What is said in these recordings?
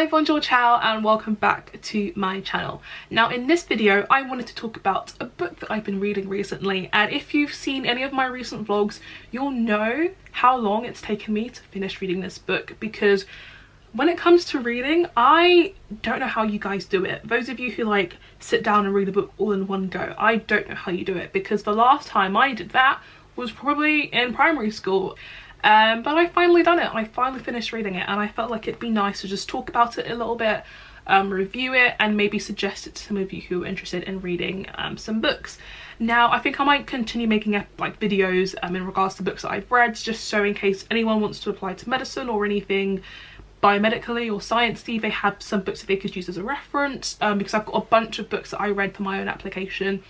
Hi, bonjour, ciao, and welcome back to my channel. Now in this video I wanted to talk about a book that I've been reading recently, and if you've seen any of my recent vlogs you'll know how long it's taken me to finish reading this book, because when it comes to reading I don't know how you guys do it. Those of you who like sit down and read a book all in one go, I don't know how you do it, because the last time I did that was probably in primary school. But I finally done it. I finally finished reading it and I felt like it'd be nice to just talk about it a little bit, review it, and maybe suggest it to some of you who are interested in reading some books. Now I think I might continue making like videos in regards to books that I've read, just so in case anyone wants to apply to medicine or anything biomedically or sciencey, they have some books that they could use as a reference, because I've got a bunch of books that I read for my own application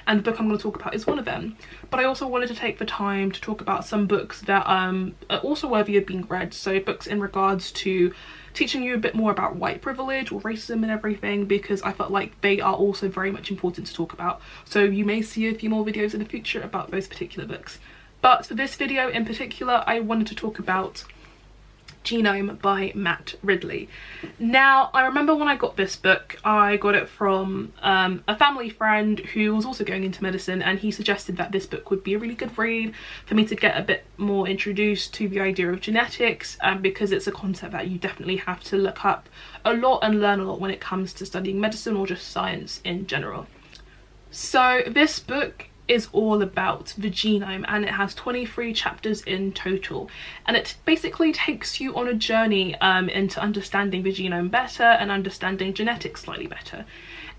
and the book I'm going to talk about is one of them. But I also wanted to take the time to talk about some books that are also worthy of being read, so books in regards to teaching you a bit more about white privilege or racism and everything, because I felt like they are also very much important to talk about. So you may see a few more videos in the future about those particular books. But for this video in particular I wanted to talk about Genome by Matt Ridley. Now I remember when I got this book, I got it from a family friend who was also going into medicine, and he suggested that this book would be a really good read for me to get a bit more introduced to the idea of genetics, because it's a concept that you definitely have to look up a lot and learn a lot when it comes to studying medicine or just science in general. So this book is all about the genome, and it has 23 chapters in total, and it basically takes you on a journey into understanding the genome better and understanding genetics slightly better.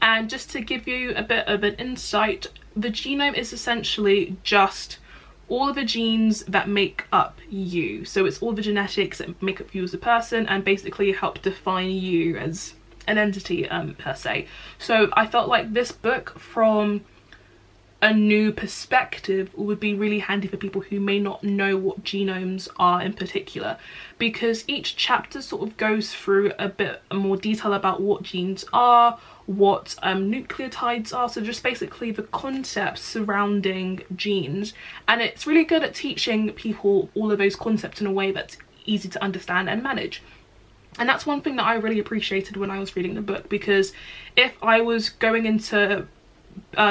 And just to give you a bit of an insight, the genome is essentially just all of the genes that make up you. So it's all the genetics that make up you as a person and basically help define you as an entity per se. So I felt like this book, from a new perspective, would be really handy for people who may not know what genomes are in particular, because each chapter sort of goes through a bit more detail about what genes are, what nucleotides are, so just basically the concepts surrounding genes, and it's really good at teaching people all of those concepts in a way that's easy to understand and manage. And that's one thing that I really appreciated when I was reading the book, because if I was going into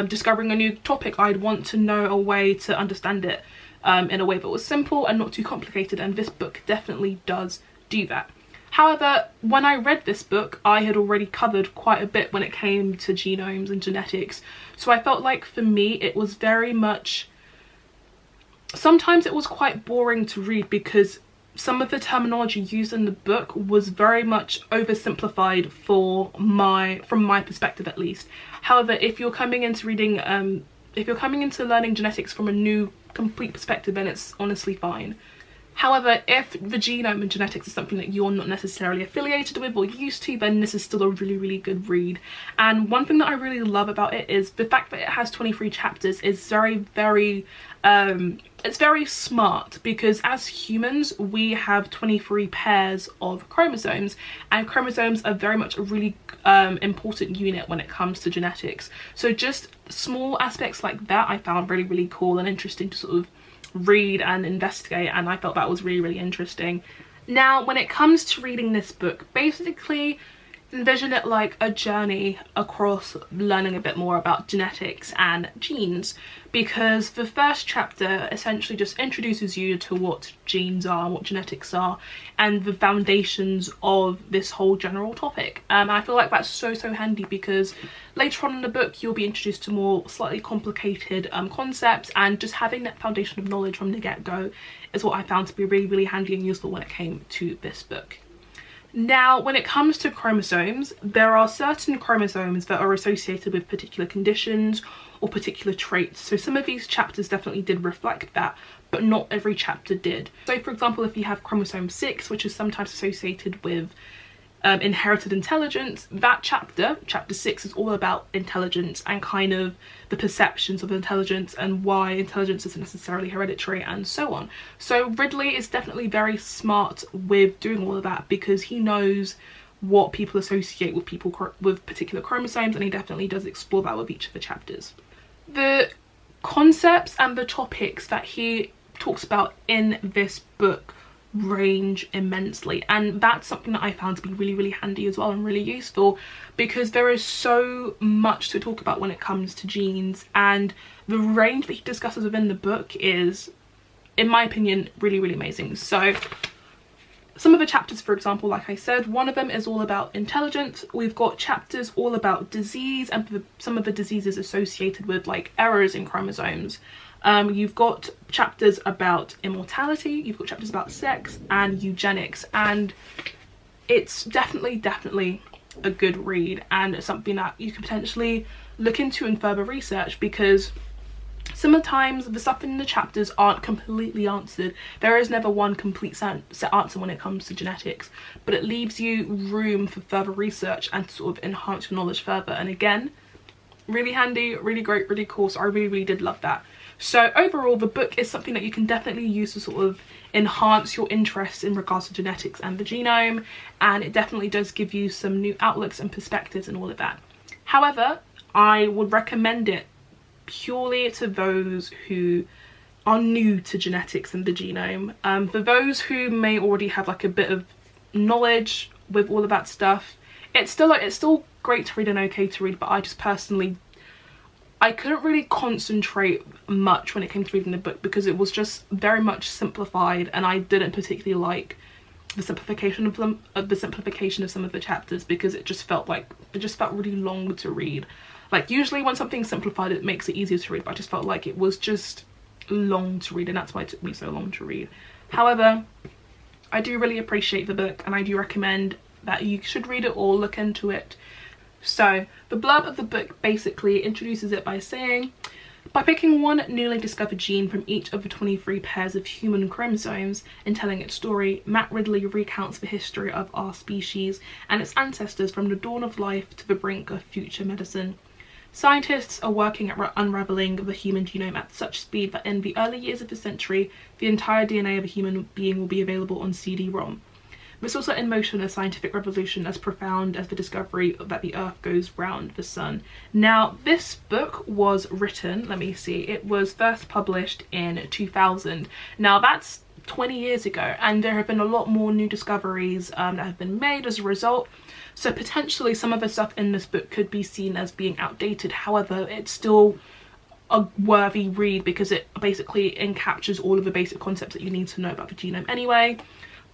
discovering a new topic, I'd want to know a way to understand it in a way that was simple and not too complicated, and this book definitely does do that. However, when I read this book I had already covered quite a bit when it came to genomes and genetics, so I felt like for me it was very much, sometimes it was quite boring to read, because some of the terminology used in the book was very much oversimplified from my perspective at least. However, if you're coming into reading, if you're coming into learning genetics from a new complete perspective, then it's honestly fine. However, if the genome and genetics is something that you're not necessarily affiliated with or used to, then this is still a really good read. And one thing that I really love about it is the fact that it has 23 chapters is very it's very smart, because as humans we have 23 pairs of chromosomes, and chromosomes are very much a really important unit when it comes to genetics. So just small aspects like that I found really cool and interesting to sort of read and investigate, and I felt that was really interesting. Now when it comes to reading this book, basically envision it like a journey across learning a bit more about genetics and genes, because the first chapter essentially just introduces you to what genes are, what genetics are, and the foundations of this whole general topic. I feel like that's so handy, because later on in the book you'll be introduced to more slightly complicated concepts, and just having that foundation of knowledge from the get-go is what I found to be really handy and useful when it came to this book. Now when it comes to chromosomes, there are certain chromosomes that are associated with particular conditions or particular traits, so some of these chapters definitely did reflect that, but not every chapter did. So for example, if you have chromosome 6, which is sometimes associated with inherited intelligence, that chapter 6 is all about intelligence and kind of the perceptions of intelligence and why intelligence isn't necessarily hereditary and so on. So Ridley is definitely very smart with doing all of that, because he knows what people associate with people with particular chromosomes, and he definitely does explore that with each of the chapters. The concepts and the topics that he talks about in this book range immensely, and that's something that I found to be really handy as well and really useful, because there is so much to talk about when it comes to genes, and the range that he discusses within the book is, in my opinion, really amazing. So some of the chapters, for example, like I said, one of them is all about intelligence. We've got chapters all about disease and some of the diseases associated with like errors in chromosomes. You've got chapters about immortality, you've got chapters about sex and eugenics, and it's definitely a good read, and it's something that you can potentially look into in further research, because sometimes the stuff in the chapters aren't completely answered. There is never one complete set answer when it comes to genetics, but it leaves you room for further research and to sort of enhance your knowledge further. And again, really handy, really great, really cool. So I really did love that. So overall, the book is something that you can definitely use to sort of enhance your interest in regards to genetics and the genome, and it definitely does give you some new outlooks and perspectives and all of that. However, I would recommend it purely to those who are new to genetics and the genome. For those who may already have like a bit of knowledge with all of that stuff, it's still great to read and okay to read, but I just personally, I couldn't really concentrate much when it came to reading the book, because it was just very much simplified, and I didn't particularly like the simplification of some of the chapters, because it just felt really long to read. Like usually when something's simplified, it makes it easier to read, but I just felt like it was just long to read, and that's why it took me so long to read. However, I do really appreciate the book, and I do recommend that you should read it or look into it. So the blurb of the book basically introduces it by saying, by picking one newly discovered gene from each of the 23 pairs of human chromosomes and telling its story, Matt Ridley recounts the history of our species and its ancestors from the dawn of life to the brink of future medicine. Scientists are working at unravelling the human genome at such speed that in the early years of the century, the entire DNA of a human being will be available on CD-ROM. This also in motion a scientific revolution as profound as the discovery that the Earth goes round the sun. Now, this book was written, let me see, it was first published in 2000. Now, that's 20 years ago, and there have been a lot more new discoveries that have been made as a result. So potentially some of the stuff in this book could be seen as being outdated. However, it's still a worthy read, because it basically encaptures all of the basic concepts that you need to know about the genome anyway.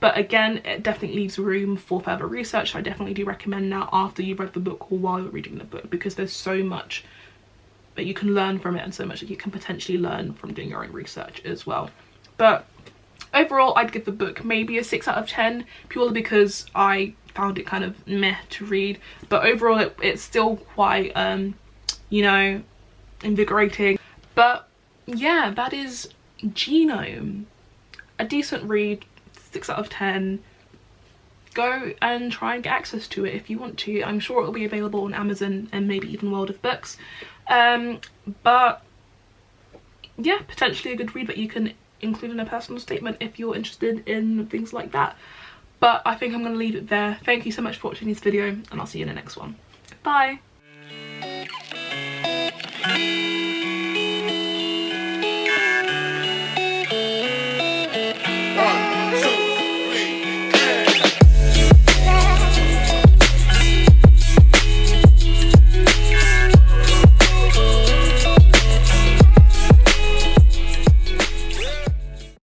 But again, it definitely leaves room for further research. I definitely do recommend now, after you've read the book or while you're reading the book, because there's so much that you can learn from it and so much that you can potentially learn from doing your own research as well. But overall, I'd give the book maybe a 6 out of 10, purely because I found it kind of meh to read. But overall, it's still quite, you know, invigorating. But yeah, that is Genome. A decent read. 6 out of 10. Go and try and get access to it if you want to. I'm sure it'll be available on Amazon and maybe even World of Books. But yeah, potentially a good read that you can include in a personal statement if you're interested in things like that. But I think I'm going to leave it there. Thank you so much for watching this video, and I'll see you in the next one. Bye!